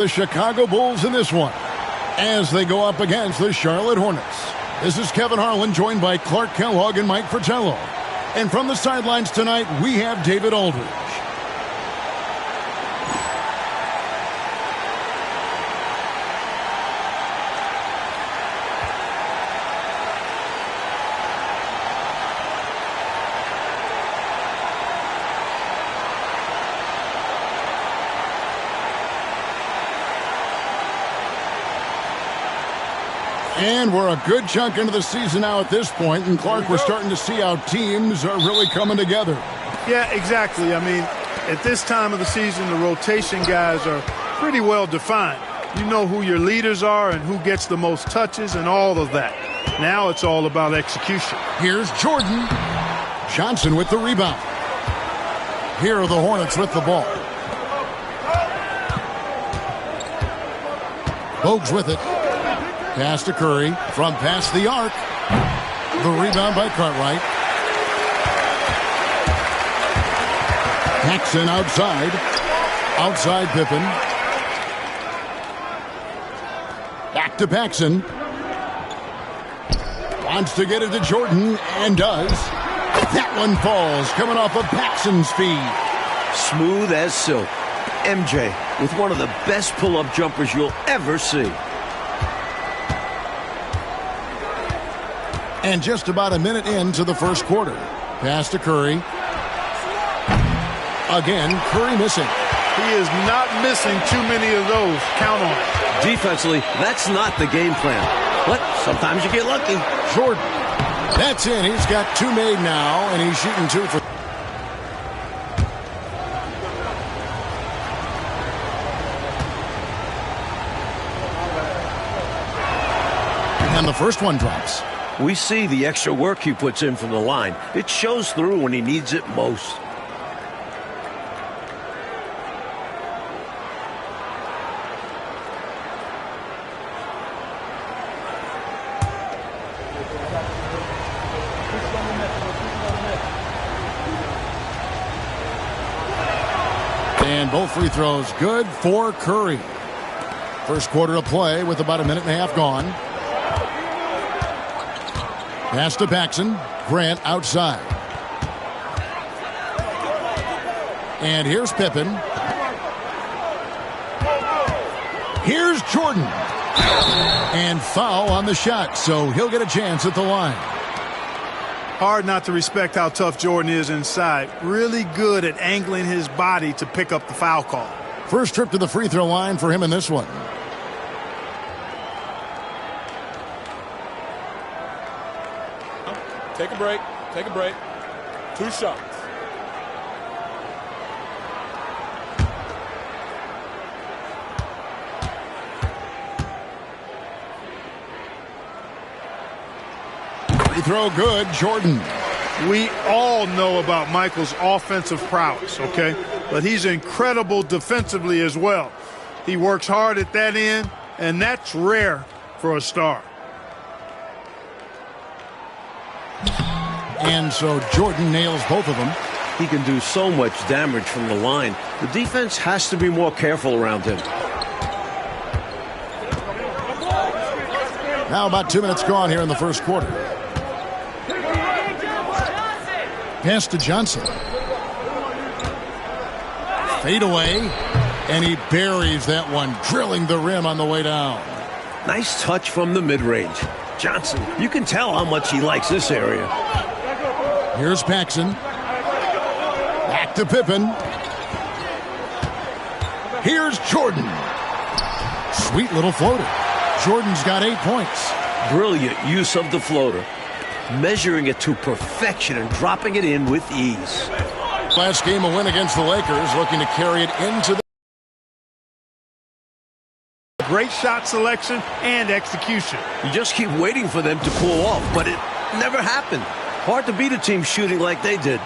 The Chicago Bulls in this one as they go up against the Charlotte Hornets. This is Kevin Harlan joined by Clark Kellogg and Mike Fratello. And from the sidelines tonight, we have David Aldridge. And we're a good chunk into the season now at this point. And, Clark, we're starting to see how teams are really coming together. Yeah, exactly. I mean, at this time of the season, the rotation guys are pretty well defined. You know who your leaders are and who gets the most touches and all of that. Now it's all about execution. Here's Jordan. Johnson with the rebound. Here are the Hornets with the ball. Bogues with it. Pass to Curry from past the arc. The rebound by Cartwright. Paxson outside. Outside Pippen. Back to Paxson. Wants to get it to Jordan and does. That one falls coming off of Paxson's feed. Smooth as silk. MJ with one of the best pull-up jumpers you'll ever see. And just about a minute into the first quarter. Pass to Curry. Again, Curry missing. He is not missing too many of those. Count on it. Defensively, that's not the game plan. But sometimes you get lucky. Jordan. That's in. He's got two made now, and he's shooting two for... And the first one drops. We see the extra work he puts in from the line. It shows through when he needs it most. And both free throws good for Curry. First quarter of play with about a minute and a half gone. Pass to Paxson. Grant outside. And here's Pippen. Here's Jordan. And foul on the shot, so he'll get a chance at the line. Hard not to respect how tough Jordan is inside. Really good at angling his body to pick up the foul call. First trip to the free throw line for him in this one. Take a break. Take a break. 2 shots. Free throw good, Jordan. We all know about Michael's offensive prowess, okay? But he's incredible defensively as well. He works hard at that end, and that's rare for a star. And so Jordan nails both of them. He can do so much damage from the line. The defense has to be more careful around him. Now about 2 minutes gone here in the first quarter. Pass to Johnson. Fade away. And he buries that one, drilling the rim on the way down. Nice touch from the mid-range. Johnson, you can tell how much he likes this area. Here's Paxson. Back to Pippen. Here's Jordan. Sweet little floater. Jordan's got 8 points. Brilliant use of the floater. Measuring it to perfection and dropping it in with ease. Last game, a win against the Lakers, looking to carry it into the... Great shot selection and execution. You just keep waiting for them to pull off, but it never happened. Hard to beat a team shooting like they did.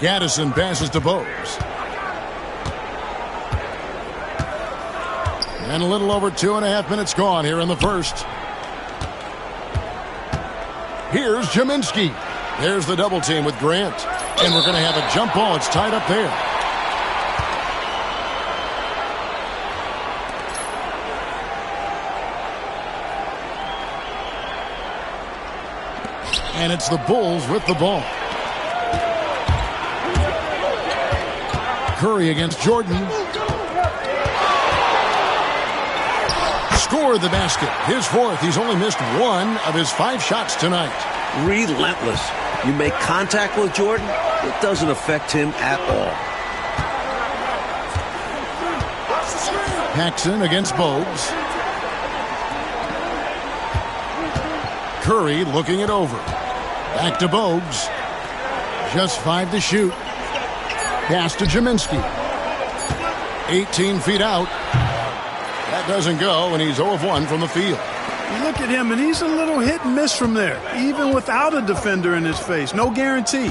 Gaddison passes to Bogues. And a little over 2.5 minutes gone here in the first. Here's Jaminski. There's the double team with Grant. And we're going to have a jump ball. It's tied up there. And it's the Bulls with the ball. Curry against Jordan. Scored the basket. His fourth. He's only missed 1 of his 5 shots tonight. Relentless. You make contact with Jordan, it doesn't affect him at all. Paxson against Bogues. Curry looking it over. Back to Bogues. Just 5 to shoot. Pass to Jaminski. 18 feet out. That doesn't go, and he's 0 of 1 from the field. You look at him, and he's a little hit and miss from there, even without a defender in his face. No guarantee.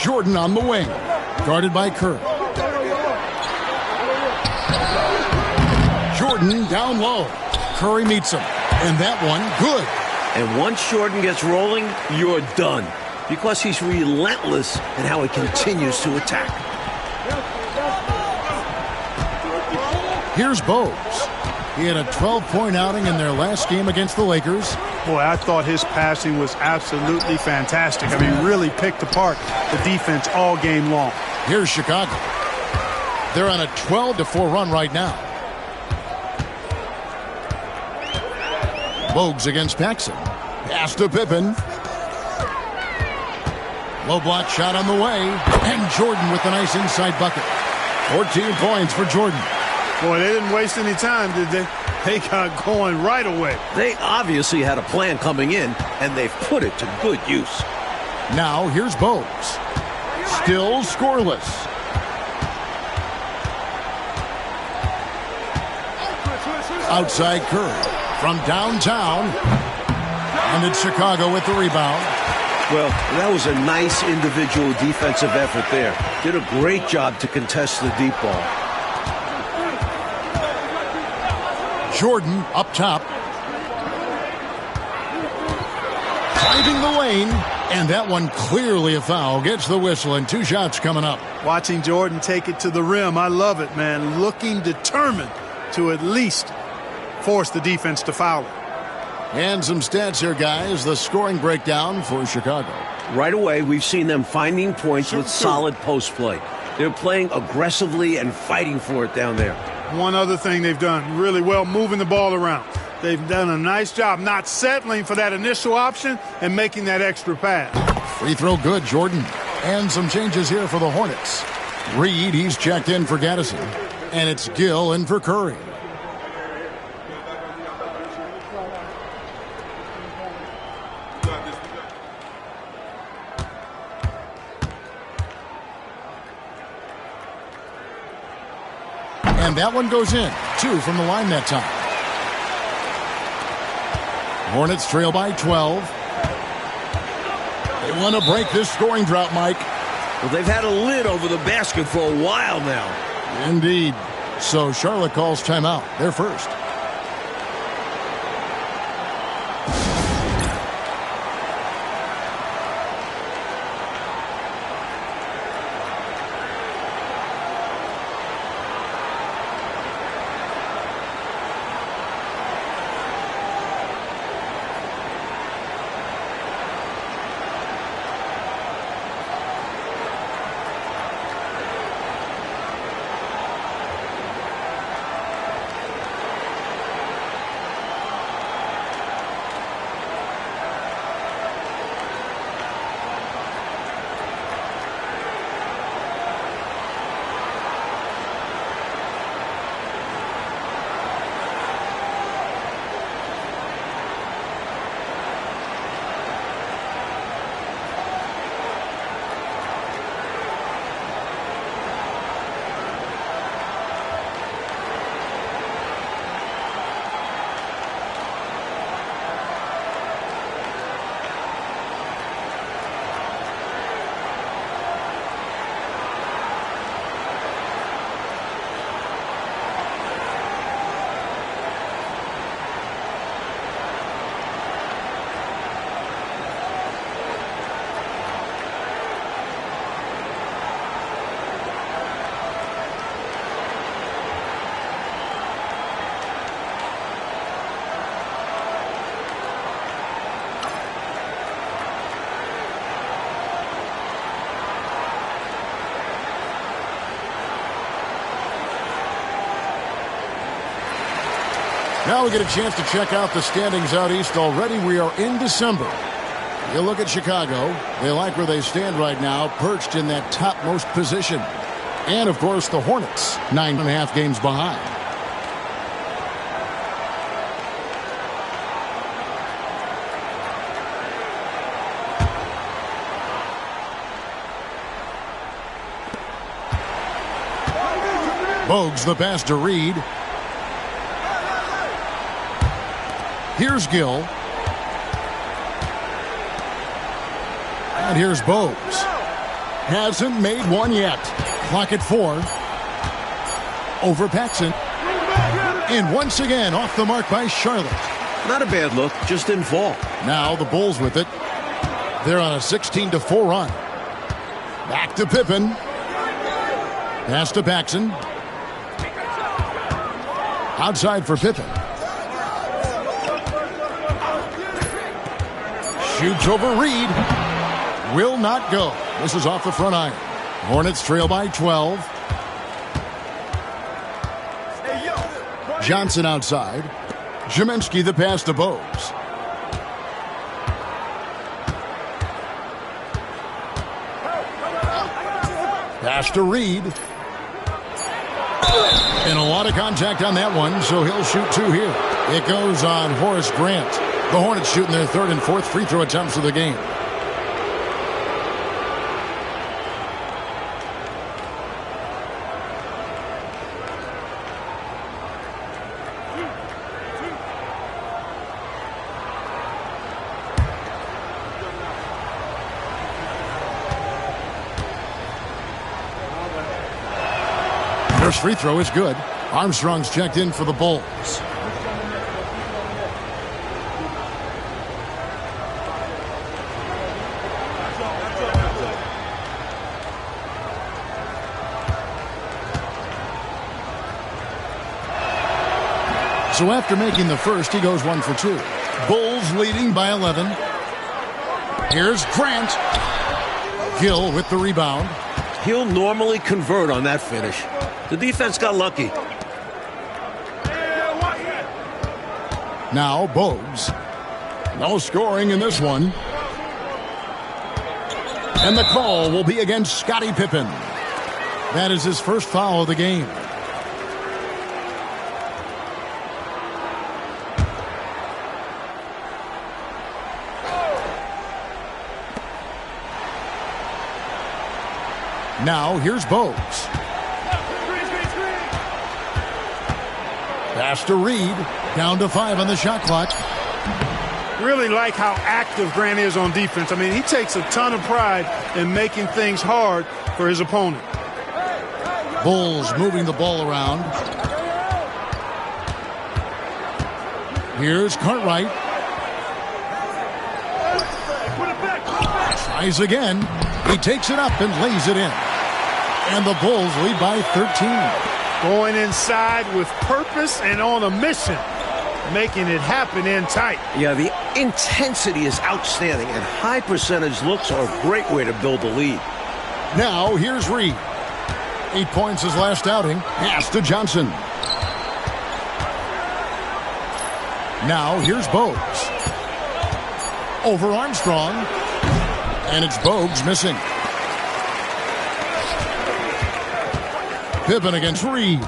Jordan on the wing. Guarded by Curry. Jordan down low. Curry meets him. And that one, good. And once Jordan gets rolling, you're done. Because he's relentless in how he continues to attack. Here's Bogues. He had a 12-point outing in their last game against the Lakers. Boy, I thought his passing was absolutely fantastic. I mean, really picked apart the defense all game long. Here's Chicago. They're on a 12-4 run right now. Bogues against Paxson. Pass to Pippen. Low block shot on the way. And Jordan with a nice inside bucket. 14 points for Jordan. Boy, they didn't waste any time, did they? They got going right away. They obviously had a plan coming in, and they've put it to good use. Now here's Bogues. Still scoreless. Outside Curry. From downtown. And it's Chicago with the rebound. Well, that was a nice individual defensive effort there. Did a great job to contest the deep ball. Jordan up top. Driving the lane. And that one clearly a foul. Gets the whistle and 2 shots coming up. Watching Jordan take it to the rim. I love it, man. Looking determined to at least force the defense to foul him. And some stats here, guys. The scoring breakdown for Chicago. Right away, we've seen them finding points with solid post play. They're playing aggressively and fighting for it down there. One other thing they've done really well, moving the ball around. They've done a nice job not settling for that initial option and making that extra pass. Free throw good, Jordan. And some changes here for the Hornets. Reed, he's checked in for Gaddison. And it's Gill in for Curry. And that one goes in. 2 from the line that time. Hornets trail by 12. They want to break this scoring drought, Mike. Well, they've had a lid over the basket for a while now. Indeed. So Charlotte calls timeout. They're first. Now we get a chance to check out the standings out east already. We are in December. You look at Chicago. They like where they stand right now, perched in that topmost position. And, of course, the Hornets, 9.5 games behind. Bogues the pass to Reed. Here's Gill. And here's Bogues. Hasn't made one yet. Clock at 4. Over Paxson. And once again, off the mark by Charlotte. Not a bad look, just didn't fall. Now the Bulls with it. They're on a 16-4 run. Back to Pippen. Pass to Paxson. Outside for Pippen. Shoots over Reed. Will not go. This is off the front iron. Hornets trail by 12. Johnson outside. Ziminski the pass to Bogues. Pass to Reed. And a lot of contact on that one, so he'll shoot 2 here. It goes on Horace Grant. The Hornets shooting their 3rd and 4th free throw attempts of the game. First free throw is good. Armstrong's checked in for the Bulls. So after making the first, he goes 1 for 2. Bulls leading by 11. Here's Grant. Gill with the rebound. He'll normally convert on that finish. The defense got lucky. Now Bogues. No scoring in this one. And the call will be against Scottie Pippen. That is his first foul of the game. Now here's Bogues. Pass to Reed. Down to 5 on the shot clock. Really like how active Grant is on defense. I mean, he takes a ton of pride in making things hard for his opponent. Bulls moving the ball around. Here's Cartwright. Tries again. He takes it up and lays it in. And the Bulls lead by 13. Going inside with purpose and on a mission. Making it happen in tight. Yeah, the intensity is outstanding, and high percentage looks are a great way to build a lead. Now here's Reed. 8 points his last outing. Pass to Johnson. Now here's Bogues. Over Armstrong. And it's Bogues missing. Pippen against Reed.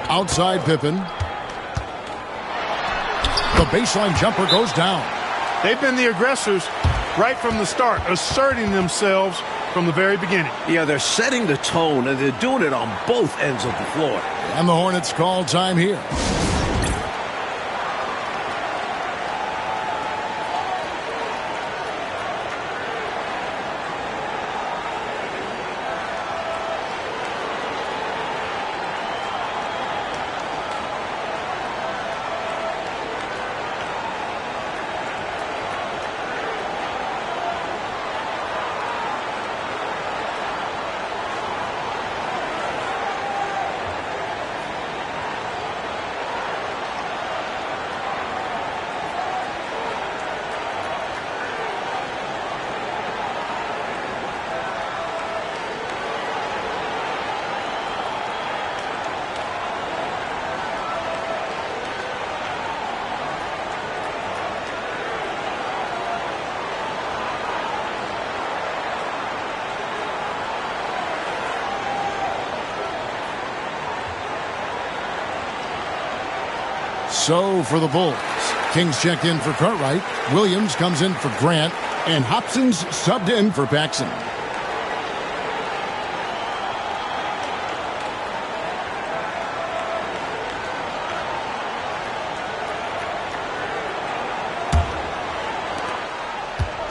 Outside Pippen. The baseline jumper goes down. They've been the aggressors right from the start, asserting themselves from the very beginning. Yeah, they're setting the tone, and they're doing it on both ends of the floor. And the Hornets call time here. So for the Bulls, Kings checked in for Cartwright. Williams comes in for Grant. And Hobson's subbed in for Paxson.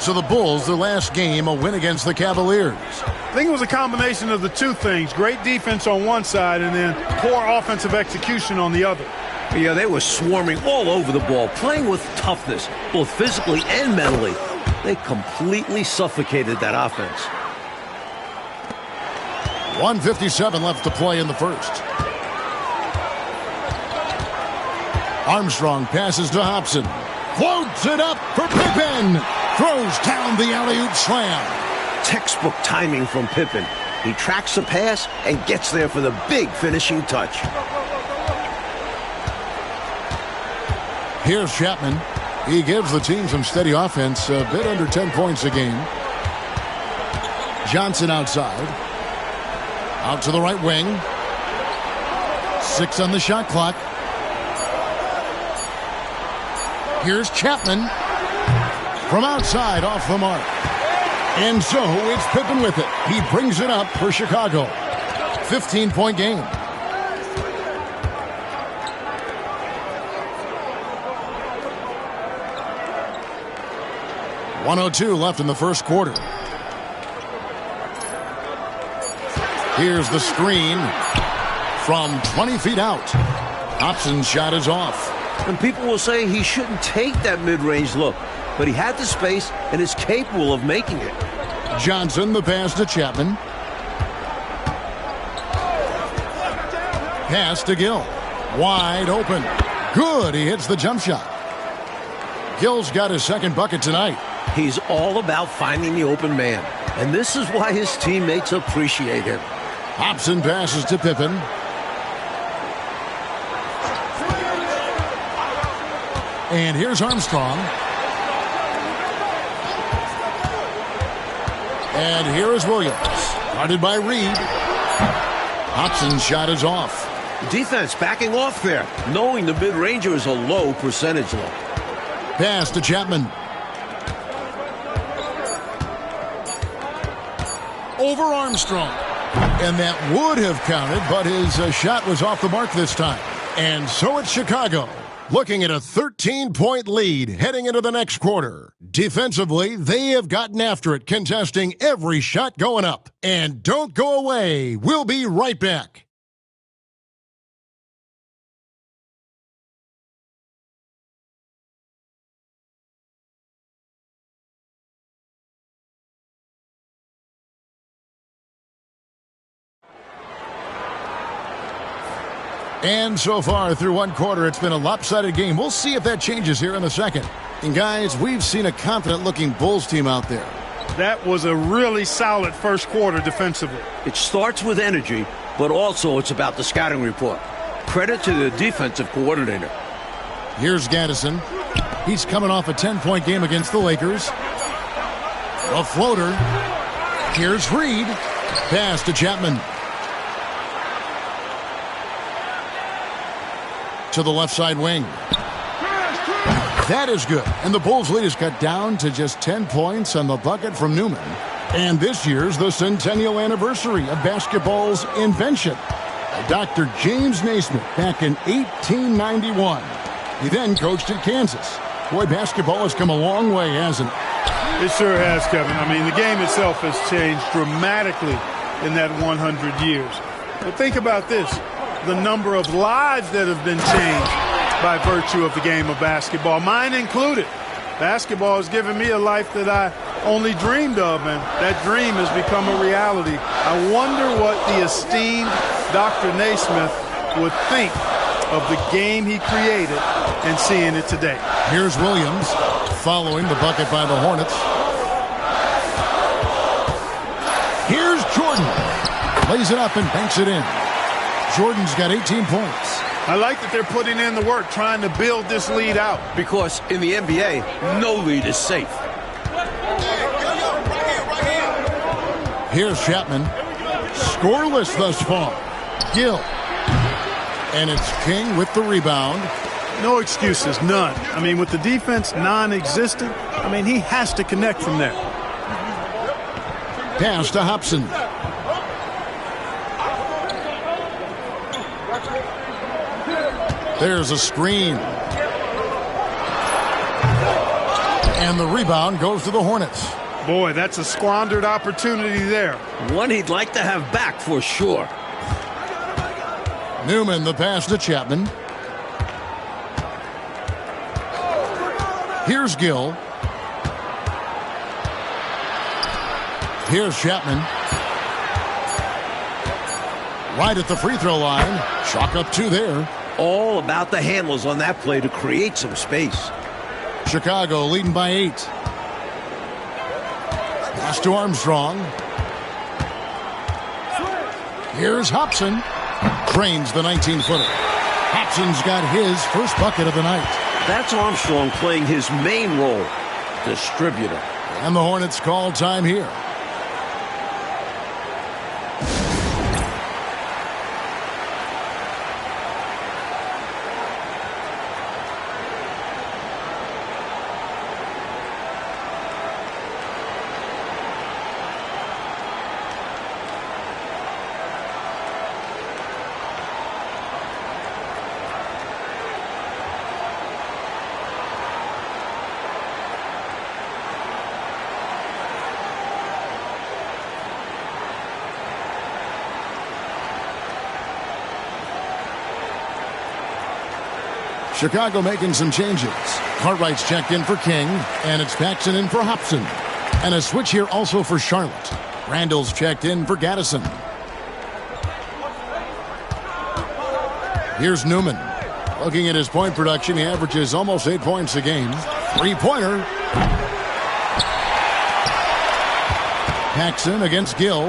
So the Bulls, their last game, a win against the Cavaliers. I think it was a combination of the two things. Great defense on one side and then poor offensive execution on the other. Yeah, they were swarming all over the ball, playing with toughness, both physically and mentally. They completely suffocated that offense. 1:57 left to play in the first. Armstrong passes to Hobson. Floats it up for Pippen. Throws down the alley-oop slam. Textbook timing from Pippen. He tracks the pass and gets there for the big finishing touch. Here's Chapman. He gives the team some steady offense, a bit under 10 points a game. Johnson outside. Out to the right wing. 6 on the shot clock. Here's Chapman. From outside, off the mark. And so it's Pippen with it. He brings it up for Chicago. 15-point game. .102 left in the first quarter. Here's the screen from 20 feet out. Hobson's shot is off. And people will say he shouldn't take that mid-range look, but he had the space and is capable of making it. Johnson, the pass to Chapman. Pass to Gill. Wide open. Good. He hits the jump shot. Gill's got his second bucket tonight. He's all about finding the open man, and this is why his teammates appreciate him. Hobson passes to Pippen. And here's Armstrong. And here is Williams. Guarded by Reed. Hobson's shot is off. Defense backing off there, knowing the mid-ranger is a low percentage look. Pass to Chapman. Over Armstrong. And that would have counted, but his shot was off the mark this time. And so it's Chicago, looking at a 13-point lead heading into the next quarter. Defensively, they have gotten after it, contesting every shot going up. And don't go away. We'll be right back. And so far through one quarter, it's been a lopsided game. We'll see if that changes here in the second. And guys, we've seen a confident-looking Bulls team out there. That was a really solid first quarter defensively. It starts with energy, but also it's about the scouting report. Credit to the defensive coordinator. Here's Gaddison. He's coming off a 10-point game against the Lakers. A floater. Here's Reed. Pass to Chapman. To the left side wing. That is good. And the Bulls lead is cut down to just 10 points on the bucket from Newman. And this year's the centennial anniversary of basketball's invention. Dr. James Naismith back in 1891. He then coached at Kansas. Boy, basketball has come a long way, hasn't it? It sure has, Kevin. I mean, the game itself has changed dramatically in that 100 years. But think about this. The number of lives that have been changed by virtue of the game of basketball, mine included. Basketball has given me a life that I only dreamed of, and that dream has become a reality. I wonder what the esteemed Dr. Naismith would think of the game he created and seeing it today. Here's Williams following the bucket by the Hornets. Here's Jordan. Lays it up and banks it in. Jordan's got 18 points. I like that they're putting in the work, trying to build this lead out. Because in the NBA, no lead is safe. Here's Chapman. Scoreless thus far. Gill. And it's King with the rebound. No excuses, none. I mean, with the defense non-existent, I mean, he has to connect from there. Pass to Hobson. There's a screen. And the rebound goes to the Hornets. Boy, that's a squandered opportunity there. One he'd like to have back for sure. Newman, the pass to Chapman. Here's Gill. Here's Chapman. Right at the free throw line. Chalk up 2 there. All about the handles on that play to create some space. Chicago leading by 8. Pass to Armstrong. Here's Hobson. Trains the 19-footer. Hobson's got his first bucket of the night. That's Armstrong playing his main role, distributor. And the Hornets call time here. Chicago making some changes. Cartwright's checked in for King, and it's Paxson in for Hobson. And a switch here also for Charlotte. Randall's checked in for Gaddison. Here's Newman. Looking at his point production, he averages almost 8 points a game. Three-pointer. Paxson against Gill.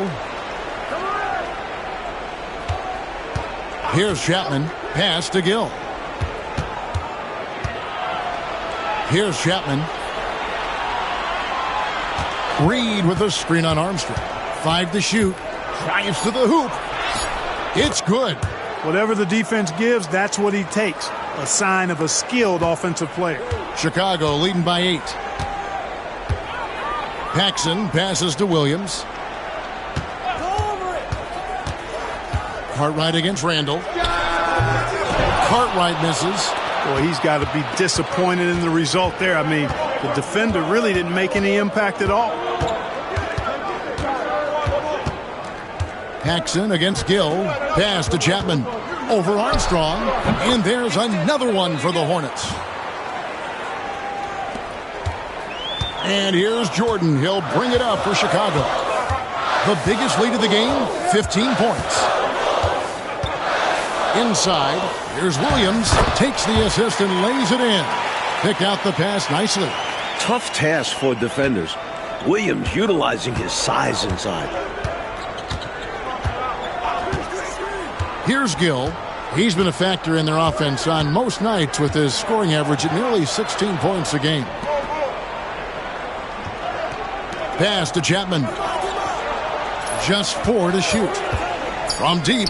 Here's Chapman. Pass to Gill. Here's Chapman. Reed with a screen on Armstrong. 5 to shoot. Drives to the hoop. It's good. Whatever the defense gives, that's what he takes. A sign of a skilled offensive player. Chicago leading by 8. Paxson passes to Williams. Cartwright against Randall. Cartwright misses. Boy, he's got to be disappointed in the result there. I mean, the defender really didn't make any impact at all. Paxson against Gill. Pass to Chapman. Over Armstrong. And there's another one for the Hornets. And here's Jordan. He'll bring it up for Chicago. The biggest lead of the game, 15 points. Inside, here's Williams. Takes the assist and lays it in. Picked out the pass nicely. Tough task for defenders. Williams utilizing his size inside. Here's Gill. He's been a factor in their offense on most nights with his scoring average at nearly 16 points a game. Pass to Chapman. Just 4 to shoot. From deep.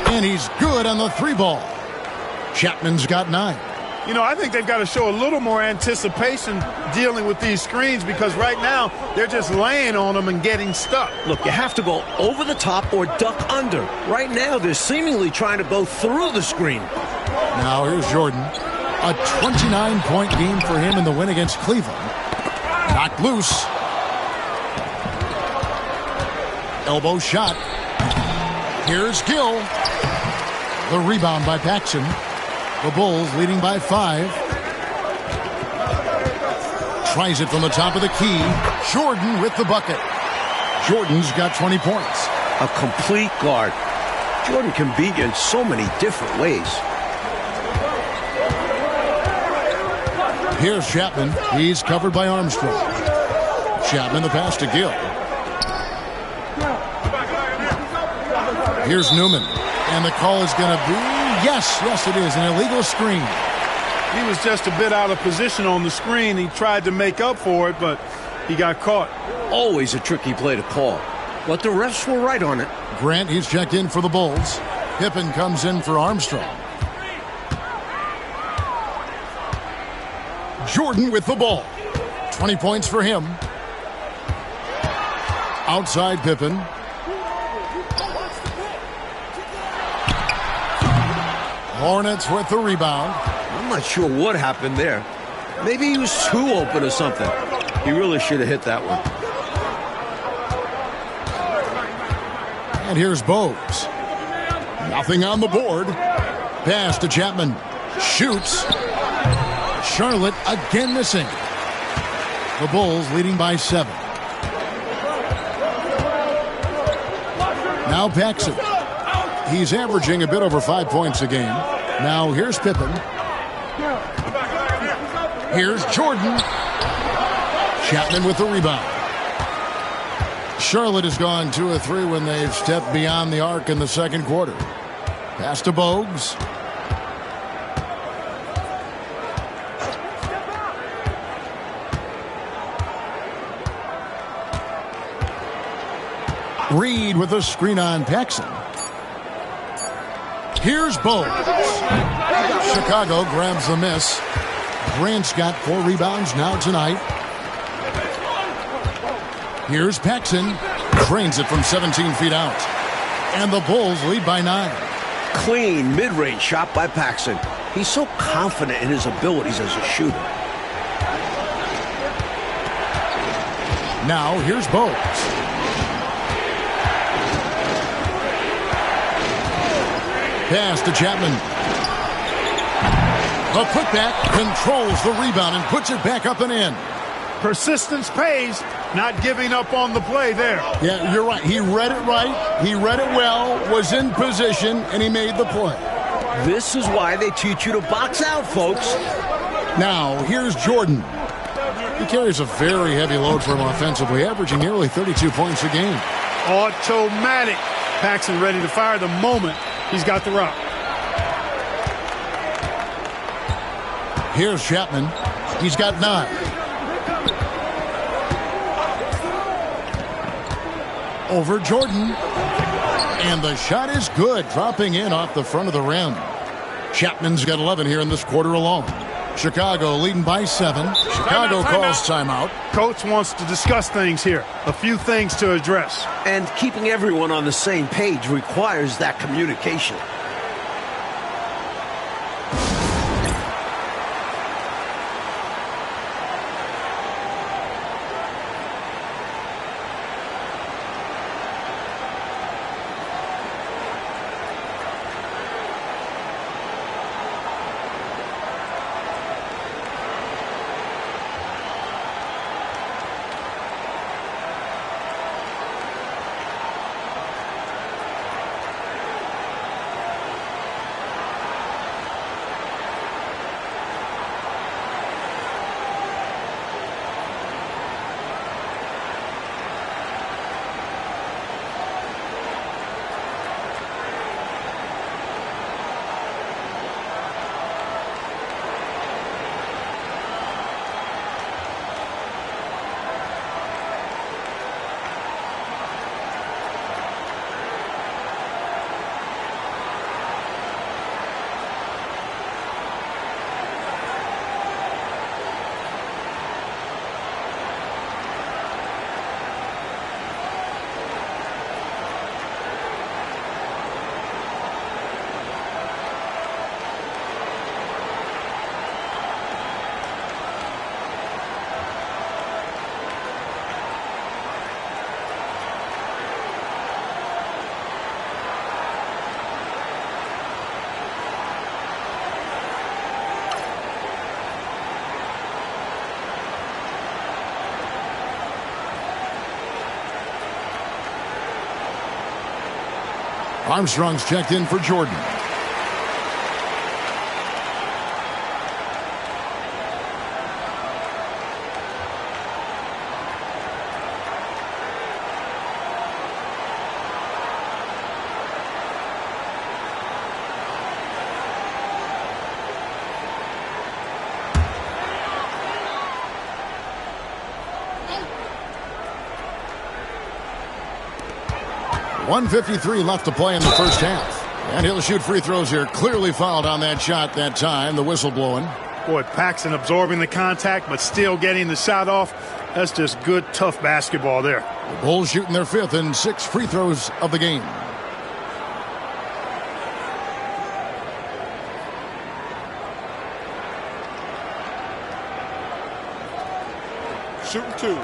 And he's good on the 3-ball. Chapman's got 9. You know, I think they've got to show a little more anticipation dealing with these screens because right now they're just laying on them and getting stuck. Look, you have to go over the top or duck under. Right now, they're seemingly trying to go through the screen. Now here's Jordan. A 29-point game for him in the win against Cleveland. Knocked loose. Elbow shot. Here's Gill. The rebound by Paxson. The Bulls leading by 5. Tries it from the top of the key. Jordan with the bucket. Jordan's got 20 points. A complete guard. Jordan can beat you in so many different ways. Here's Chapman. He's covered by Armstrong. Chapman the pass to Gill. Here's Newman. And the call is going to be, yes, it is, an illegal screen. He was just a bit out of position on the screen. He tried to make up for it, but he got caught. Always a tricky play to call. But the refs were right on it. Grant, he's checked in for the Bulls. Pippen comes in for Armstrong. Jordan with the ball. 20 points for him. Outside Pippen. Hornets with the rebound. I'm not sure what happened there. Maybe he was too open or something. He really should have hit that one. And here's Bogues. Nothing on the board. Pass to Chapman. Shoots. Charlotte again missing. The Bulls leading by 7. Now Paxson. He's averaging a bit over 5 points a game. Now here's Pippen. Here's Jordan. Chapman with the rebound. Charlotte has gone 2 of 3 when they've stepped beyond the arc in the second quarter. Pass to Bogues. Reed with a screen on Paxson. Here's Bogues. Chicago grabs the miss. Grant's got 4 rebounds now tonight. Here's Paxson. Drains it from 17 feet out. And the Bulls lead by 9. Clean mid-range shot by Paxson. He's so confident in his abilities as a shooter. Now here's Bogues. Pass to Chapman. The putback controls the rebound and puts it back up and in. Persistence pays, not giving up on the play there. Yeah, you're right. He read it right. He read it well, was in position, and he made the play. This is why they teach you to box out, folks. Now, here's Jordan. He carries a very heavy load for him offensively, averaging nearly 32 points a game. Automatic. Paxson ready to fire the moment he's got the rock. Here's Chapman. He's got 9. Over Jordan. And the shot is good, dropping in off the front of the rim. Chapman's got 11 here in this quarter alone. Chicago leading by 7. Chicago calls timeout. Coach wants to discuss things here. A few things to address. And keeping everyone on the same page requires that communication. Armstrong's checked in for Jordan. .153 left to play in the first half. And he'll shoot free throws here. Clearly fouled on that shot that time. The whistle blowing. Boy, Paxson absorbing the contact, but still getting the shot off. That's just good, tough basketball there. The Bulls shooting their 5th and 6 free throws of the game. Shooting 2.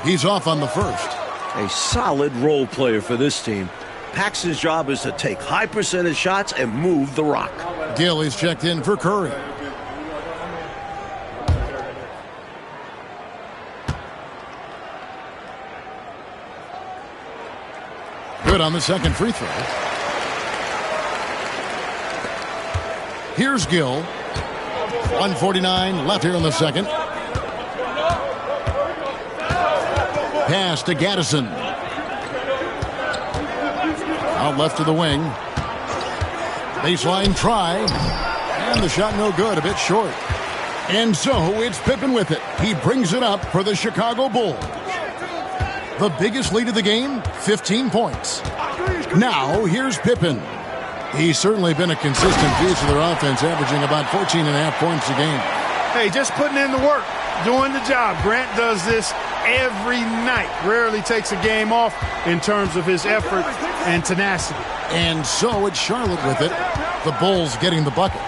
He's off on the first. A solid role player for this team. Paxson's job is to take high percentage shots and move the rock. Gill is checked in for Curry. Good on the second free throw. Here's Gill. 1:49 left here in the second. Pass to Gaddison. Out left to the wing. Baseline try. And the shot no good, a bit short. And so it's Pippen with it. He brings it up for the Chicago Bulls. The biggest lead of the game, 15 points. Now here's Pippen. He's certainly been a consistent piece of their offense, averaging about 14.5 points a game. Hey, just putting in the work, doing the job. Grant does this every night. Rarely takes a game off in terms of his effort and tenacity. And so it's Charlotte with it. The Bulls getting the bucket.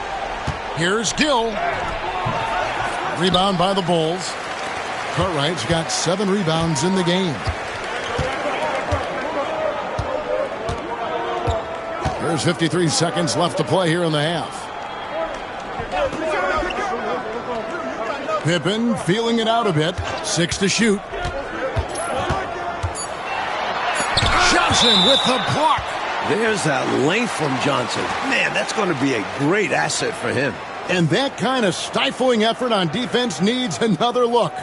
Here's Gill. Rebound by the Bulls. Cartwright's got 7 rebounds in the game. There's 53 seconds left to play here in the half. Pippen feeling it out a bit. 6 to shoot. Johnson with the block. There's that length from Johnson. Man, that's going to be a great asset for him. And that kind of stifling effort on defense needs another look.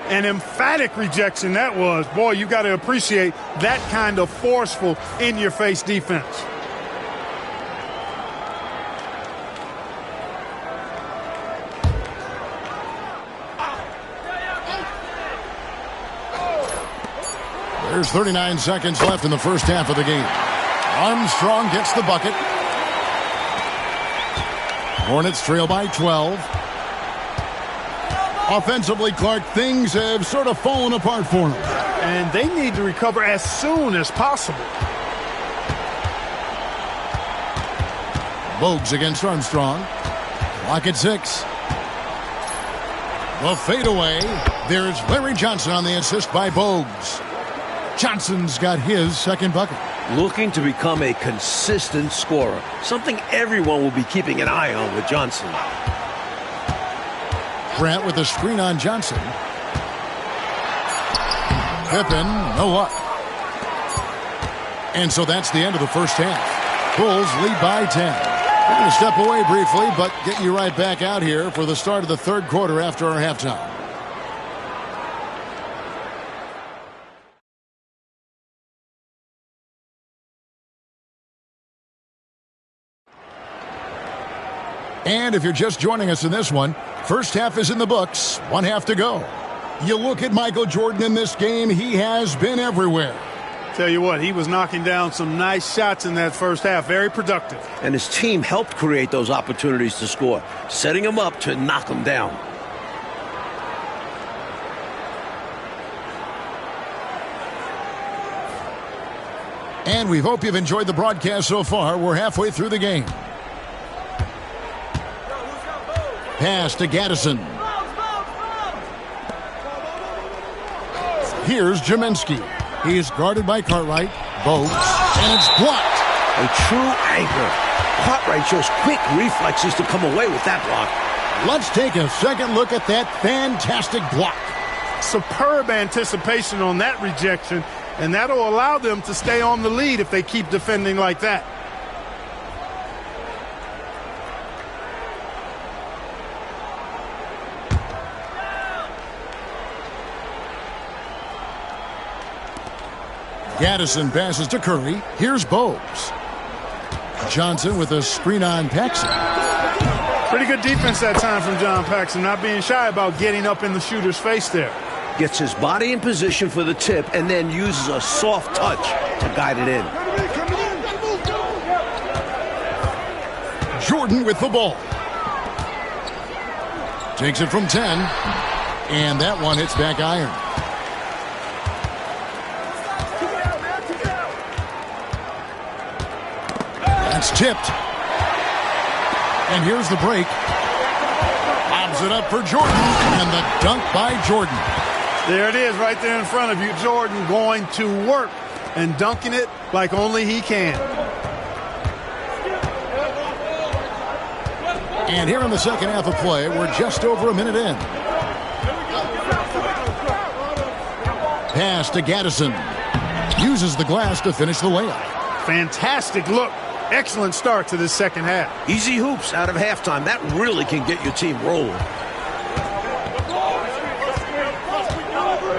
An emphatic rejection that was. Boy, you got to appreciate that kind of forceful, in-your-face defense. There's 39 seconds left in the first half of the game. Armstrong gets the bucket. Hornets trail by 12. Offensively, Clark, things have sort of fallen apart for them. And they need to recover as soon as possible. Bogues against Armstrong. Clock at 6. The fadeaway. There's Larry Johnson on the assist by Bogues. Johnson's got his second bucket. Looking to become a consistent scorer. Something everyone will be keeping an eye on with Johnson. Grant with a screen on Johnson. Pippen, no luck. And so that's the end of the first half. Bulls lead by 10. We're going to step away briefly, but get you right back out here for the start of the third quarter after our halftime. And if you're just joining us in this one, first half is in the books, 1 half to go. You look at Michael Jordan in this game, he has been everywhere. Tell you what, he was knocking down some nice shots in that first half. Very productive. And his team helped create those opportunities to score, setting him up to knock him down. And we hope you've enjoyed the broadcast so far. We're halfway through the game. Pass to Gaddison. Here's Jaminski. He's guarded by Cartwright. Bogues. And it's blocked. A true anchor. Cartwright shows quick reflexes to come away with that block. Let's take a second look at that fantastic block. Superb anticipation on that rejection, and that'll allow them to stay on the lead if they keep defending like that. Gaddison passes to Curry. Here's Bogues. Johnson with a screen on Paxson. Pretty good defense that time from John Paxson, not being shy about getting up in the shooter's face there. Gets his body in position for the tip and then uses a soft touch to guide it in. Jordan with the ball. Takes it from 10. And that one hits back iron. That's tipped. And here's the break. Lobs it up for Jordan. And the dunk by Jordan. There it is right there in front of you. Jordan going to work and dunking it like only he can. And here in the second half of play, we're just over a minute in. Pass to Gaddison. Uses the glass to finish the layup. Fantastic look. Excellent start to this second half. Easy hoops out of halftime. That really can get your team rolling.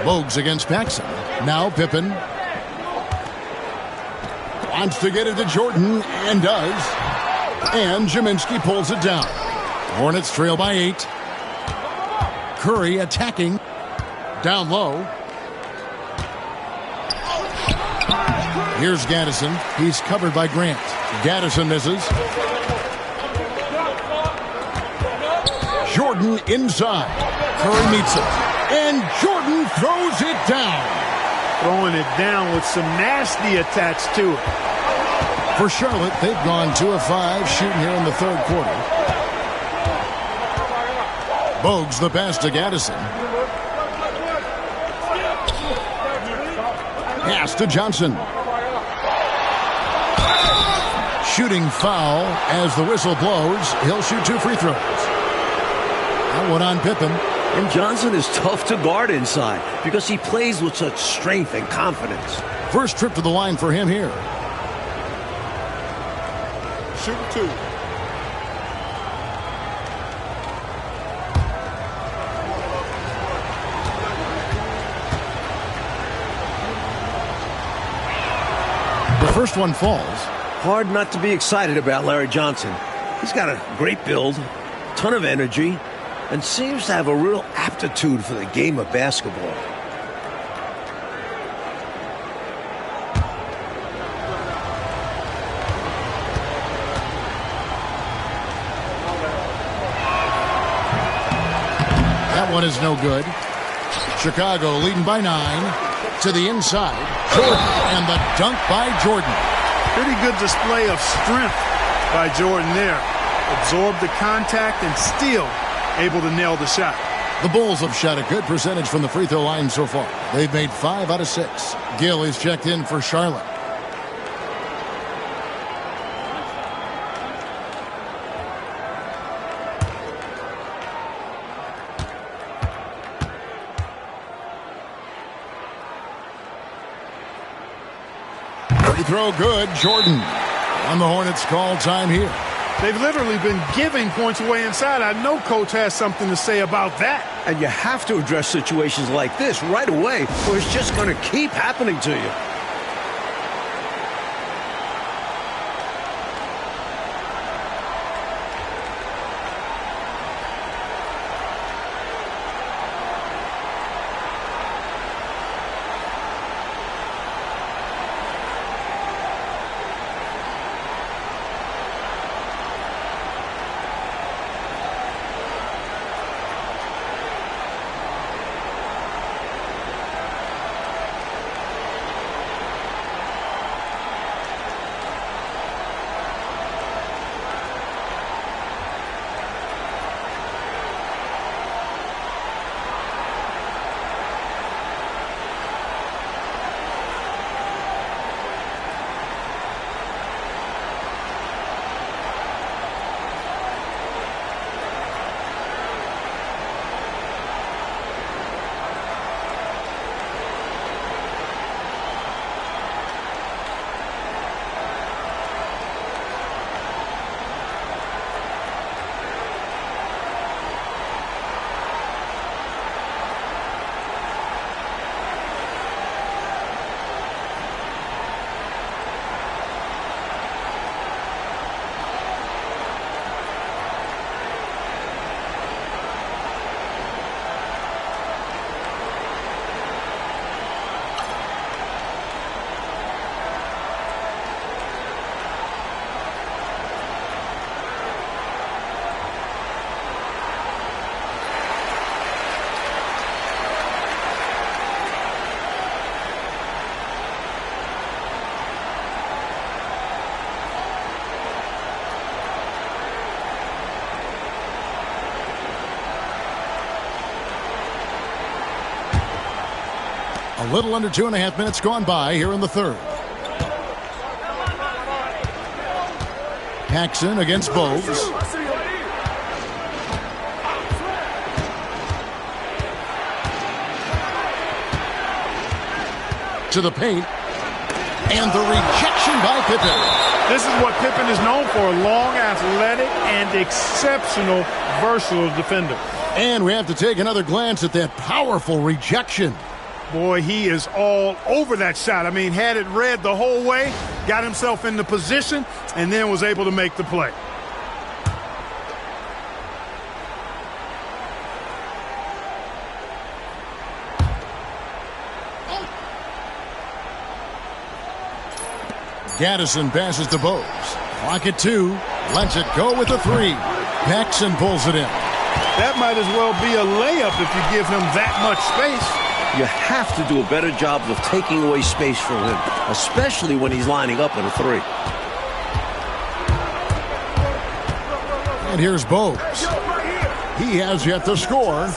Bogues against Paxson. Now Pippen. Wants to get it to Jordan, and does. And Jaminski pulls it down. Hornets trail by 8. Curry attacking. Down low. Here's Gaddison. He's covered by Grant. Gaddison misses. Jordan inside. Curry meets it. And Jordan throws it down. Throwing it down with some nasty attached to it. For Charlotte, they've gone 2 of 5 shooting here in the third quarter. Bogues the pass to Gaddison. Pass to Johnson. Shooting foul as the whistle blows. He'll shoot 2 free throws. That one on Pippen. And Johnson is tough to guard inside because he plays with such strength and confidence. First trip to the line for him here. Shooting 2. The first one falls. Hard not to be excited about Larry Johnson. He's got a great build, ton of energy, and seems to have a real aptitude for the game of basketball. That one is no good. Chicago leading by 9. To the inside. Jordan. And the dunk by Jordan. Pretty good display of strength by Jordan there. Absorbed the contact and still able to nail the shot. The Bulls have shot a good percentage from the free throw line so far. They've made 5 out of 6. Gill is checked in for Charlotte. Free throw good. Jordan. On the Hornets call time here. They've literally been giving points away inside. I know coach has something to say about that. And you have to address situations like this right away, or it's just going to keep happening to you. A little under 2.5 minutes gone by here in the third. Paxson against Bogues. To the paint. And the rejection by Pippen. This is what Pippen is known for, a long, athletic, and exceptional, versatile defender. And we have to take another glance at that powerful rejection. Boy, he is all over that shot. I mean, had it read the whole way, got himself in the position, and then was able to make the play. Gaddison passes to Bogues. Clock at 2. Lets it go with a 3. Paxson pulls it in. That might as well be a layup if you give him that much space. You have to do a better job of taking away space from him, especially when he's lining up at a 3. And here's Bogues. He has yet to score.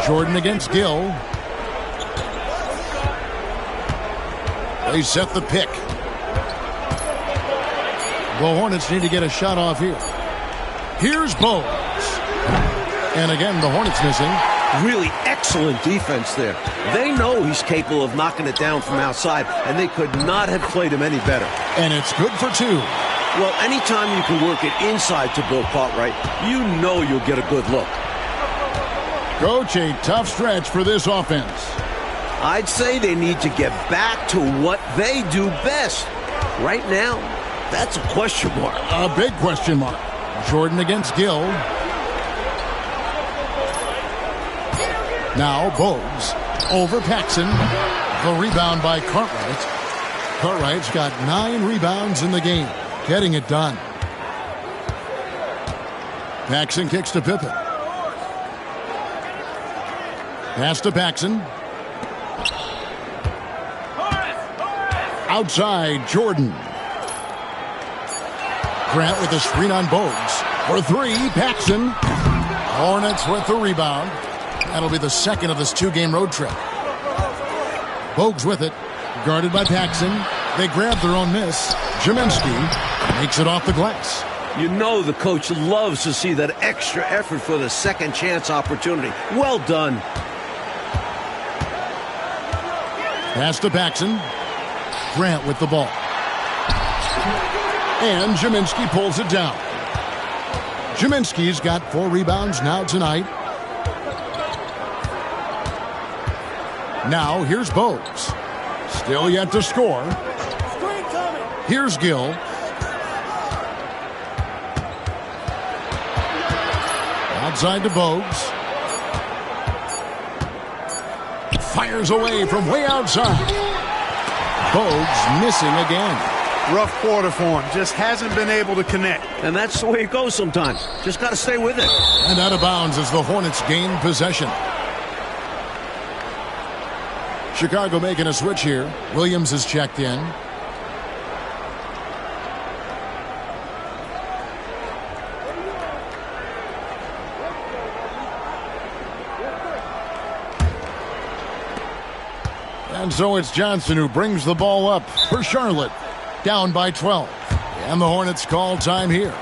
Jordan against Gill. They set the pick. The Hornets need to get a shot off here. Here's Bogues. And again, the Hornets missing. Really excellent defense there. They know he's capable of knocking it down from outside, and they could not have played him any better. And it's good for 2. Well, anytime you can work it inside to Bill Cartwright, you know you'll get a good look. Coach, a tough stretch for this offense. I'd say they need to get back to what they do best. Right now, that's a question mark. A big question mark. Jordan against Gill. Now Bogues over Paxson. The rebound by Cartwright. Cartwright's got 9 rebounds in the game. Getting it done. Paxson kicks to Pippen. Pass to Paxson. Outside, Jordan. Grant with a screen on Bogues. For 3, Paxson. Hornets with the rebound. That'll be the second of this 2-game road trip. Bogues with it. Guarded by Paxson. They grab their own miss. Jiminski makes it off the glass. You know the coach loves to see that extra effort for the second chance opportunity. Well done. Pass to Paxson. Grant with the ball. And Jiminski pulls it down. Jiminski's got 4 rebounds now tonight. Now here's Bogues. Still yet to score. Here's Gill. Outside to Bogues. Fires away from way outside. Bogues missing again. Rough quarter for him. Just hasn't been able to connect. And that's the way it goes sometimes. Just got to stay with it. And out of bounds as the Hornets gain possession. Chicago making a switch here. Williams is checked in. And so it's Johnson who brings the ball up for Charlotte. Down by 12. And the Hornets call time here.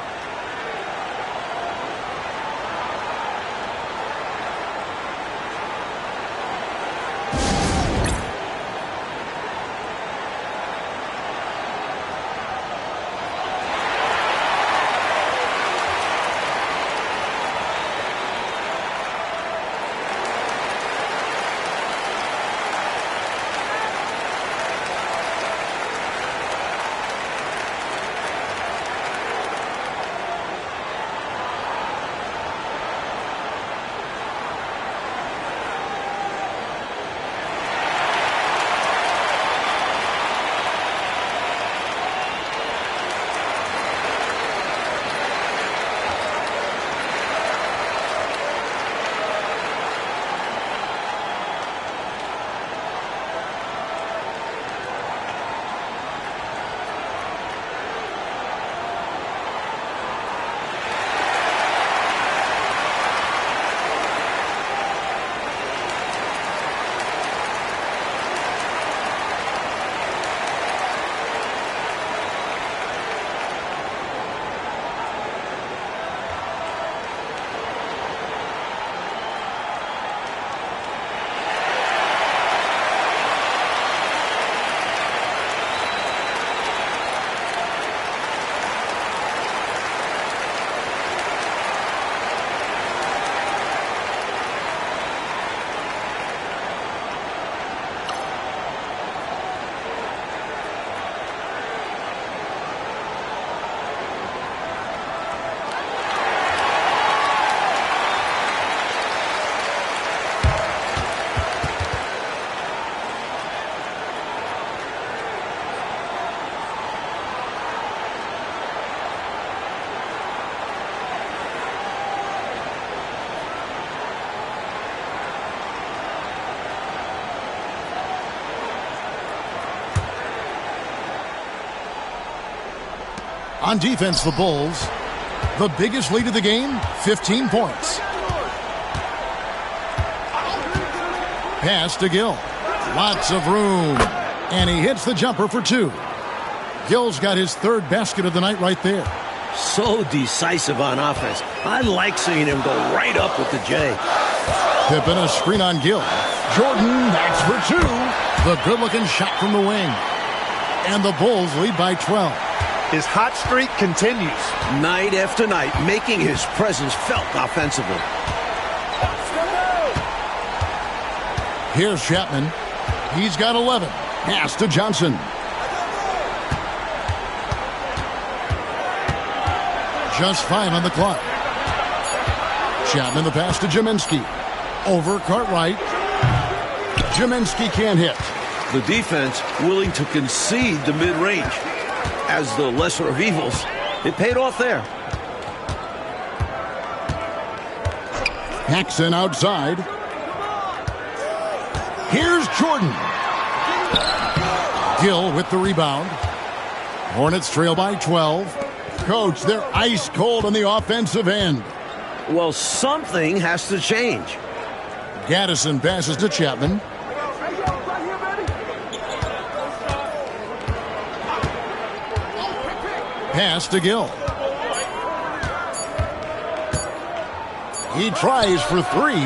On defense, the Bulls, the biggest lead of the game, 15 points. Pass to Gill. Lots of room. And he hits the jumper for two. Gill's got his third basket of the night right there. So decisive on offense. I like seeing him go right up with the J. Pippen, a screen on Gill. Jordan, that's for two. The good-looking shot from the wing. And the Bulls lead by 12. His hot streak continues. Night after night, making his presence felt offensively. Here's Chapman. He's got 11. Pass to Johnson. Just 5 on the clock. Chapman the pass to Jaminski. Over Cartwright. Jaminski can't hit. The defense willing to concede the mid-range. As the lesser of evils, it paid off there. Paxson outside. Here's Jordan. Gill with the rebound. Hornets trail by 12. Coach, they're ice cold on the offensive end. Well, something has to change. Gaddison passes to Chapman. Pass to Gill. He tries for three.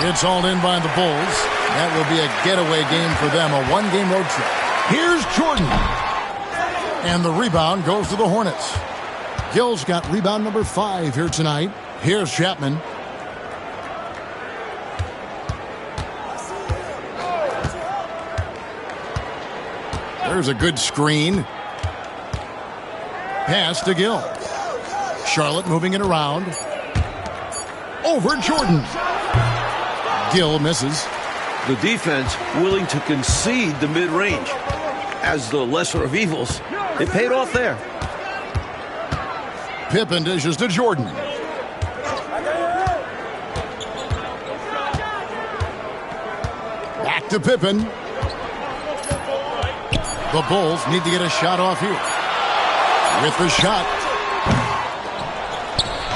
It's all in by the Bulls. That will be a getaway game for them, a one-game road trip. Here's Jordan. And the rebound goes to the Hornets. Gill's got rebound number 5 here tonight. Here's Chapman. There's a good screen. Pass to Gill. Charlotte moving it around. Over Jordan. Gill misses. The defense willing to concede the mid-range. As the lesser of evils, it paid off there. Pippen dishes to Jordan. Back to Pippen. The Bulls need to get a shot off here. With the shot.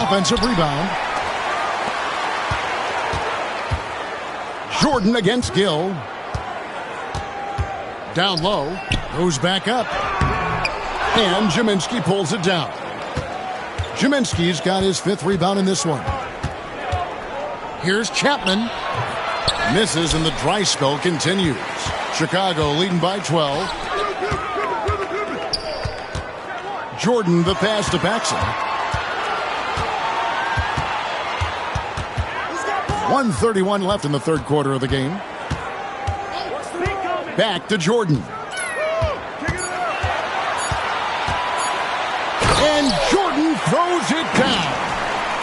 Offensive rebound. Jordan against Gill. Down low. Goes back up. And Jaminski pulls it down. Jaminski's got his 5th rebound in this one. Here's Chapman. Misses and the dry spell continues. Chicago leading by 12. Jordan the pass to Paxson. 1:31 left in the third quarter of the game. Back to Jordan. And Jordan throws it down.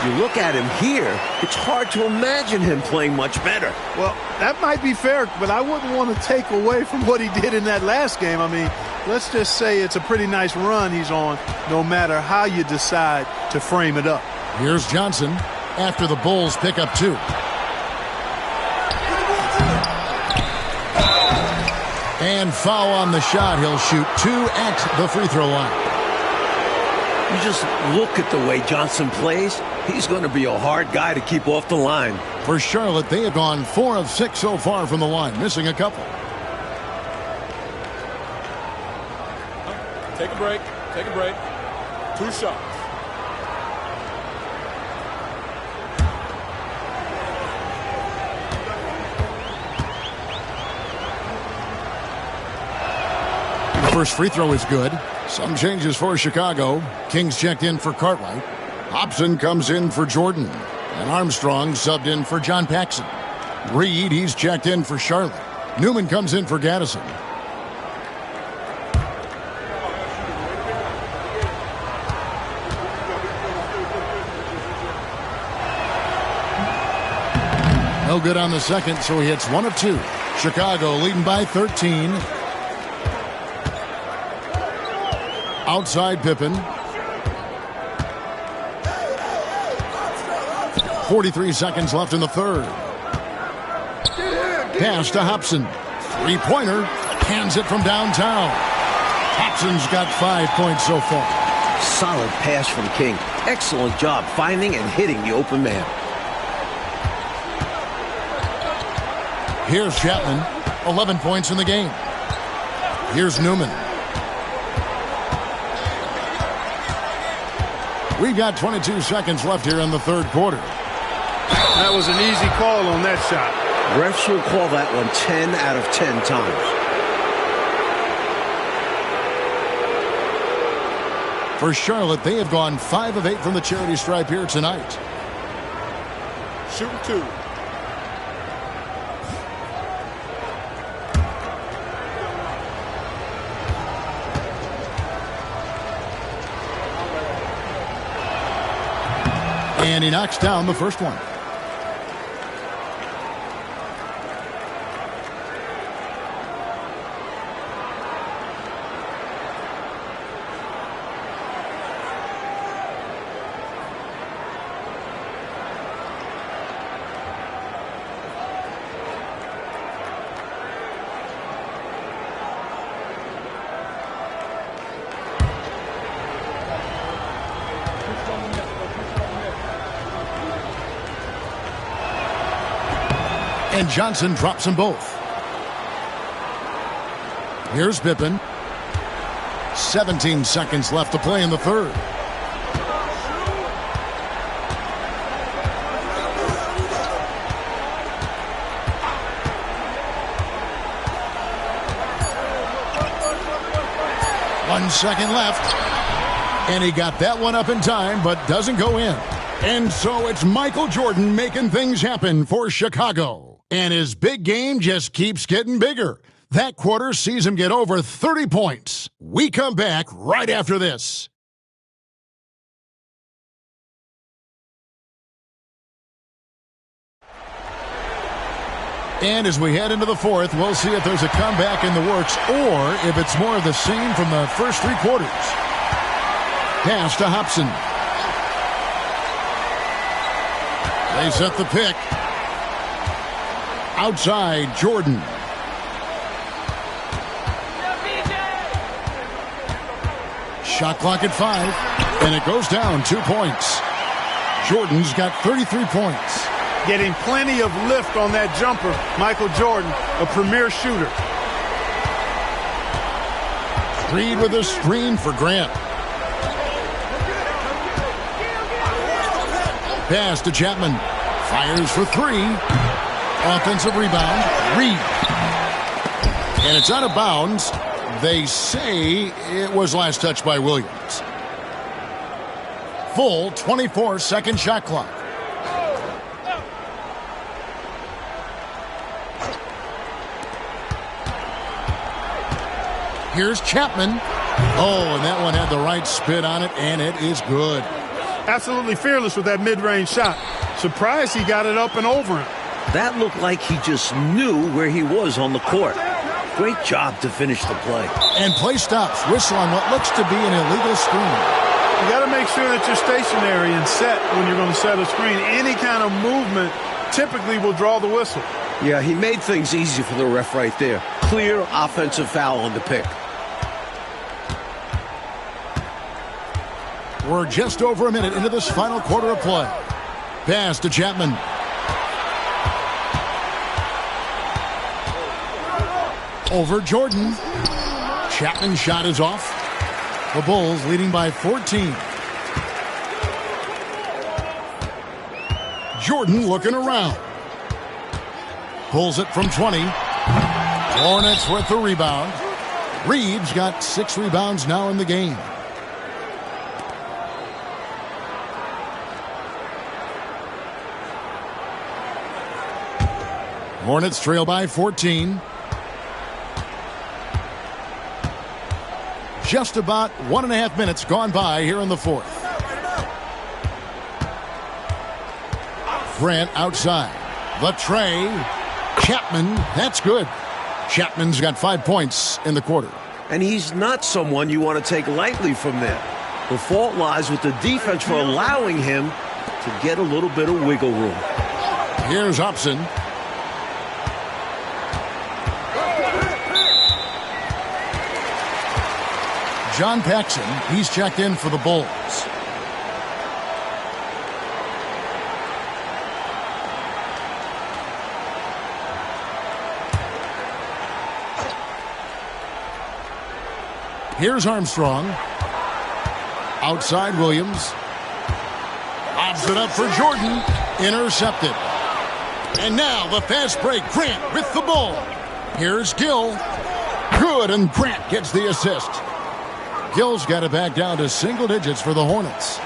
You look at him here, it's hard to imagine him playing much better. Well, that might be fair, but I wouldn't want to take away from what he did in that last game. I mean, let's just say it's a pretty nice run he's on, no matter how you decide to frame it up. Here's Johnson after the Bulls pick up 2. And foul on the shot. He'll shoot 2 at the free throw line. You just look at the way Johnson plays. He's going to be a hard guy to keep off the line. For Charlotte, they have gone 4 of 6 so far from the line, missing a couple. Take a break. Take a break. 2 shots. The first free throw is good. Some changes for Chicago. Kings checked in for Cartwright. Hobson comes in for Jordan. And Armstrong subbed in for John Paxson. Reed, he's checked in for Charlotte. Newman comes in for Gaddison. No good on the second, so he hits 1 of 2. Chicago leading by 13. Outside Pippen. 43 seconds left in the third. Pass to Hobson. Three-pointer. Hands it from downtown. Hobson's got 5 points so far. Solid pass from King. Excellent job finding and hitting the open man. Here's Chapman, 11 points in the game. Here's Newman. We've got 22 seconds left here in the third quarter. That was an easy call on that shot. Refs will call that one 10 out of 10 times. For Charlotte, they have gone 5 of 8 from the charity stripe here tonight. Shooting 2. And he knocks down the first one. And Johnson drops them both. Here's Pippen. 17 seconds left to play in the third. One second left. And he got that one up in time, but doesn't go in. And so it's Michael Jordan making things happen for Chicago. And his big game just keeps getting bigger. That quarter sees him get over 30 points. We come back right after this. And as we head into the fourth, we'll see if there's a comeback in the works or if it's more of the same from the first 3 quarters. Pass to Hobson. They set the pick. Outside, Jordan. Shot clock at 5, and it goes down 2 points. Jordan's got 33 points. Getting plenty of lift on that jumper. Michael Jordan, a premier shooter. Reed with a screen for Grant. Pass to Chapman. Fires for 3. Offensive rebound. Reed. And it's out of bounds. They say it was last touched by Williams. Full 24-second shot clock. Here's Chapman. Oh, and that one had the right spin on it, and it is good. Absolutely fearless with that mid-range shot. Surprised he got it up and over him. That looked like he just knew where he was on the court. Great job to finish the play. And play stops. Whistle on what looks to be an illegal screen. You got to make sure that you're stationary and set when you're going to set a screen. Any kind of movement typically will draw the whistle. Yeah, he made things easy for the ref right there. Clear offensive foul on the pick. We're just over a minute into this final quarter of play. Pass to Chapman. Over Jordan. Chapman's shot is off. The Bulls leading by 14. Jordan looking around. Pulls it from 20. Hornets with the rebound. Reed's got 6 rebounds now in the game. Hornets trail by 14. Just about 1.5 minutes gone by here in the fourth. Grant outside. The tray. Chapman, that's good. Chapman's got 5 points in the quarter. And he's not someone you want to take lightly from there. The fault lies with the defense for allowing him to get a little bit of wiggle room. Here's Hobson. John Paxson, he's checked in for the Bulls. Here's Armstrong. Outside Williams. Lobs it up for Jordan. Intercepted. And now the fast break. Grant with the ball. Here's Gill. Good, and Grant gets the assist. Gill's got it back down to single digits for the Hornets.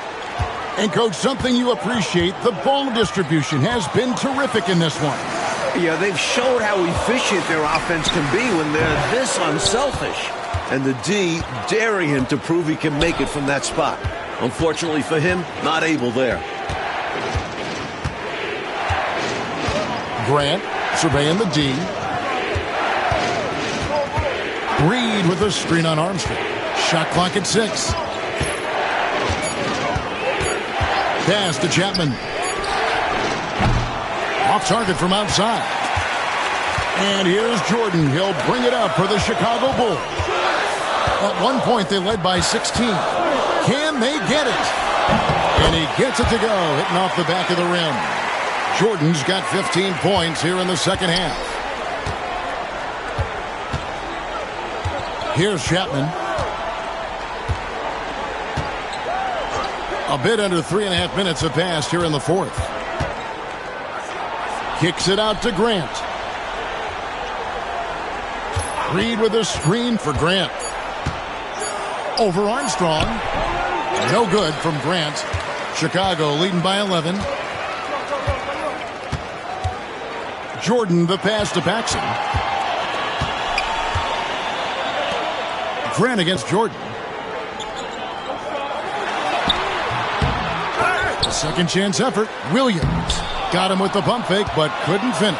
And, Coach, something you appreciate, the ball distribution has been terrific in this one. Yeah, they've showed how efficient their offense can be when they're this unselfish. And the D daring him to prove he can make it from that spot. Unfortunately for him, not able there. Grant surveying the D. Reed with a screen on Armstrong. Shot clock at 6. Pass to Chapman. Off target from outside. And here's Jordan. He'll bring it up for the Chicago Bulls. At one point, they led by 16. Can they get it? And he gets it to go, hitting off the back of the rim. Jordan's got 15 points here in the second half. Here's Chapman. A bit under 3.5 minutes have passed here in the fourth. Kicks it out to Grant. Reed with a screen for Grant. Over Armstrong. No good from Grant. Chicago leading by 11. Jordan the pass to Paxson. Grant against Jordan. A second chance effort. Williams got him with the pump fake but couldn't finish.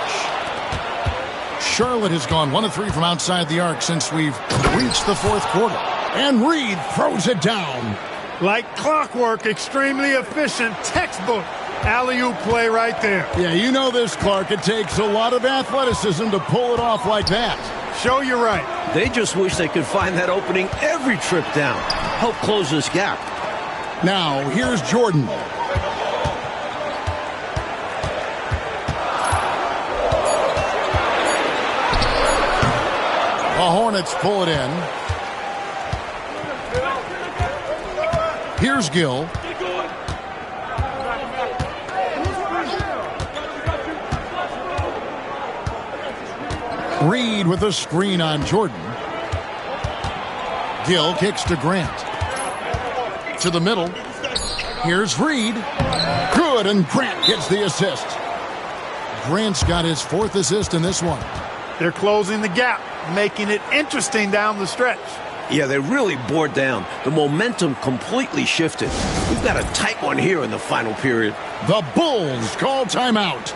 Charlotte has gone 1 of 3 from outside the arc since we've reached the fourth quarter. And Reed throws it down. Like clockwork, extremely efficient, textbook alley-oop play right there. Yeah, you know this, Clark. It takes a lot of athleticism to pull it off like that. Show you right. They just wish they could find that opening every trip down. Help close this gap. Now, here's Jordan. The Hornets pull it in. Here's Gill. Reed with a screen on Jordan. Gill kicks to Grant. To the middle. Here's Reed. Good, and Grant gets the assist. Grant's got his 4th assist in this one. They're closing the gap, making it interesting down the stretch. Yeah, they really bore down. The momentum completely shifted. We've got a tight one here in the final period. The Bulls call timeout.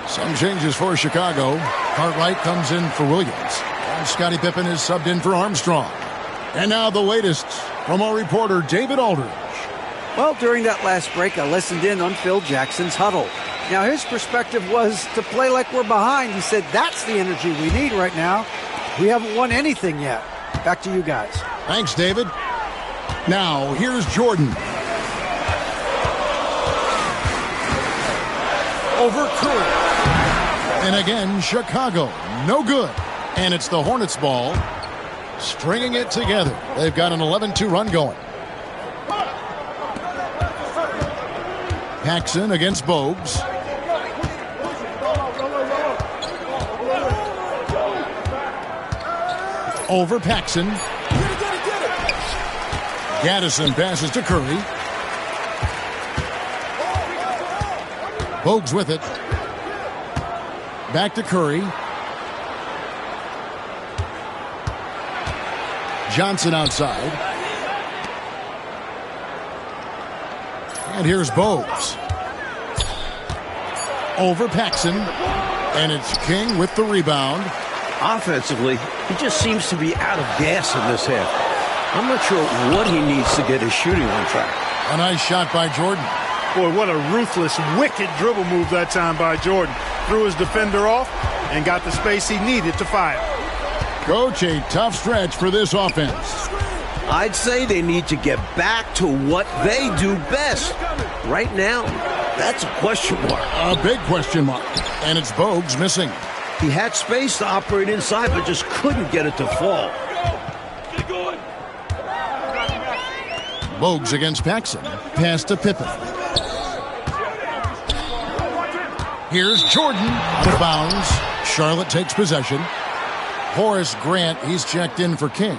Some changes for Chicago. Cartwright comes in for Williams. And Scottie Pippen is subbed in for Armstrong. And now the latest from our reporter, David Aldridge. Well, during that last break, I listened in on Phil Jackson's huddle. Now, his perspective was to play like we're behind. He said, that's the energy we need right now. We haven't won anything yet. Back to you guys. Thanks, David. Now, here's Jordan. Over Curry. And again, Chicago. No good. And it's the Hornets ball. Stringing it together. They've got an 11-2 run going. Paxson against Bogues. Over Paxson. Gaddison passes to Curry. Bogues with it. Back to Curry. Johnson outside. And here's Bogues. Over Paxson. And it's King with the rebound. Offensively, he just seems to be out of gas in this half. I'm not sure what he needs to get his shooting on track. A nice shot by Jordan. Boy, what a ruthless, wicked dribble move that time by Jordan. Threw his defender off and got the space he needed to fire. Coach, a tough stretch for this offense. I'd say they need to get back to what they do best. Right now, that's a question mark. A big question mark. And it's Bogues missing. He had space to operate inside, but just couldn't get it to fall. Bogues against Paxson. Pass to Pippen. Here's Jordan. Out of bounds. Charlotte takes possession. Horace Grant, he's checked in for King.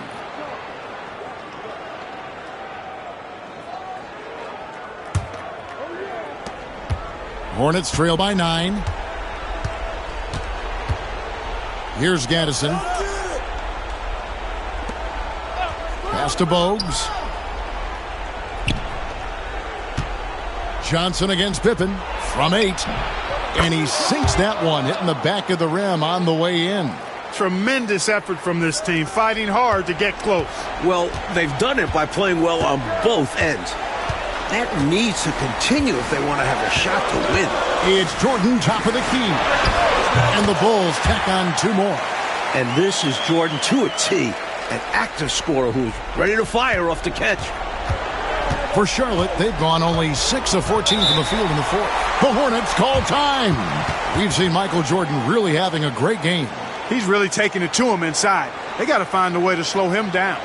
Hornets trail by 9. Here's Gaddison. Pass to Bogues. Johnson against Pippen from 8. And he sinks that one, hitting the back of the rim on the way in. Tremendous effort from this team, fighting hard to get close. Well, they've done it by playing well on both ends. That needs to continue if they want to have a shot to win. It's Jordan, top of the key. And the Bulls tack on 2 more. And this is Jordan to a T, an active scorer who's ready to fire off the catch. For Charlotte, they've gone only 6 of 14 from the field in the 4th. The Hornets call time. We've seen Michael Jordan really having a great game. He's really taking it to him inside. They got to find a way to slow him down.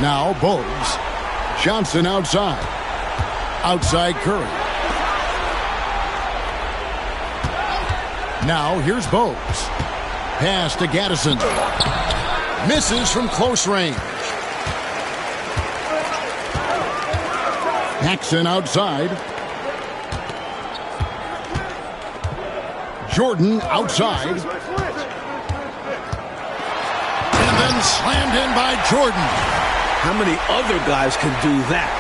Now Bogues. Johnson outside. Outside Curry. Now here's Bogues. Pass to Gaddison. Misses from close range. Paxson outside. Jordan outside. And then slammed in by Jordan. How many other guys can do that?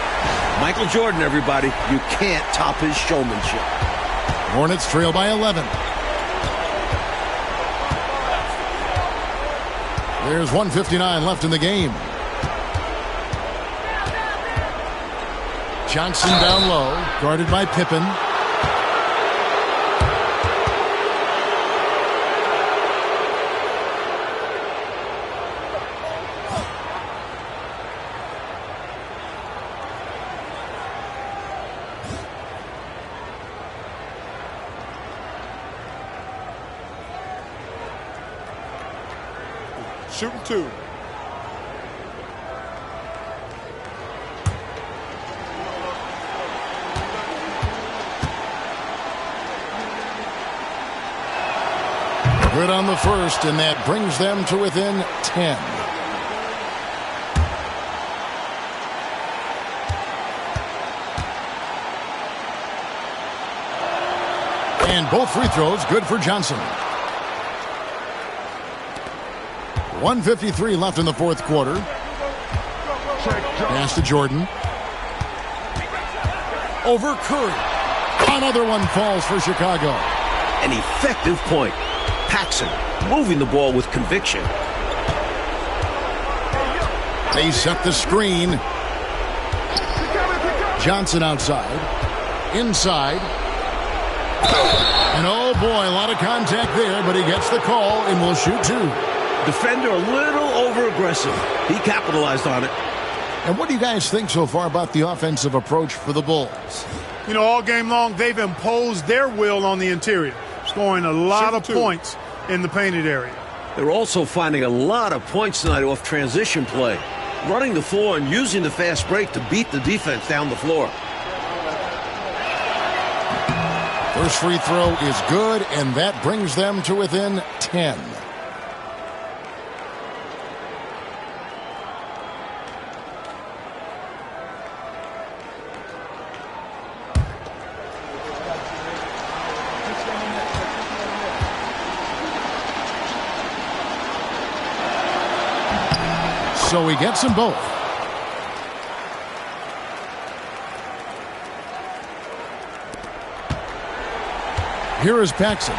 Michael Jordan, everybody. You can't top his showmanship. Hornets trail by 11. There's 1:59 left in the game. Johnson down low, guarded by Pippen. Shooting 2. Good on the first, and that brings them to within 10. And both free throws good for Johnson. 1:53 left in the fourth quarter. Pass to Jordan. Over Curry. Another one falls for Chicago. An effective point. Paxson moving the ball with conviction. They set the screen. Johnson outside. Inside. And oh boy, a lot of contact there, but he gets the call and will shoot 2. Defender a little over-aggressive. He capitalized on it. And what do you guys think so far about the offensive approach for the Bulls? You know, all game long, they've imposed their will on the interior, scoring a lot of points in the painted area. They're also finding a lot of points tonight off transition play, running the floor and using the fast break to beat the defense down the floor. First free throw is good, and that brings them to within 10. So he gets them both. Here is Paxson.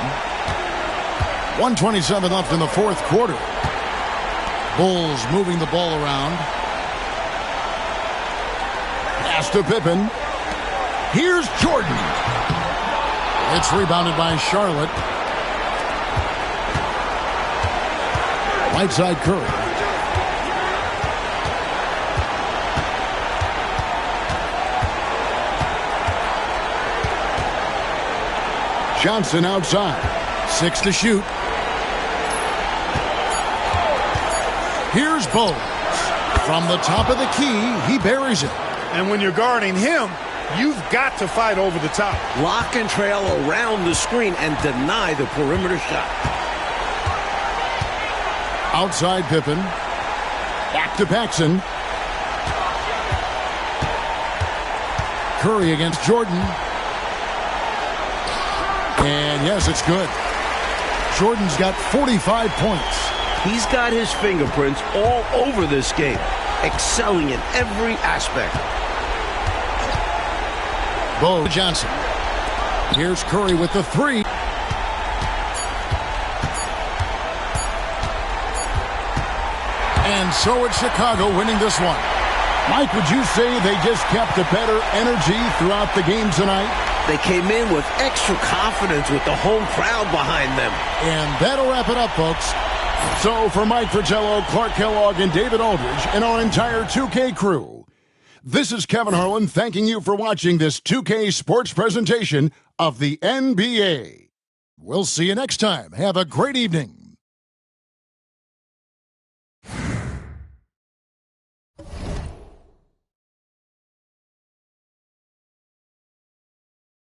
1:27 left in the fourth quarter. Bulls moving the ball around. Pass to Pippen. Here's Jordan. It's rebounded by Charlotte. Right side Curry. Johnson outside. 6 to shoot. Here's Bogues. From the top of the key, he buries it. And when you're guarding him, you've got to fight over the top. Lock and trail around the screen and deny the perimeter shot. Outside Pippen. Back to Paxson. Curry against Jordan. And yes, it's good. Jordan's got 45 points. He's got his fingerprints all over this game, excelling in every aspect. Bo Johnson. Here's Curry with the 3. And so it's Chicago winning this one. Mike, would you say they just kept a better energy throughout the game tonight? They came in with extra confidence with the home crowd behind them. And that'll wrap it up, folks. So for Mike Fratello, Clark Kellogg, and David Aldridge, and our entire 2K crew, this is Kevin Harlan thanking you for watching this 2K sports presentation of the NBA. We'll see you next time. Have a great evening.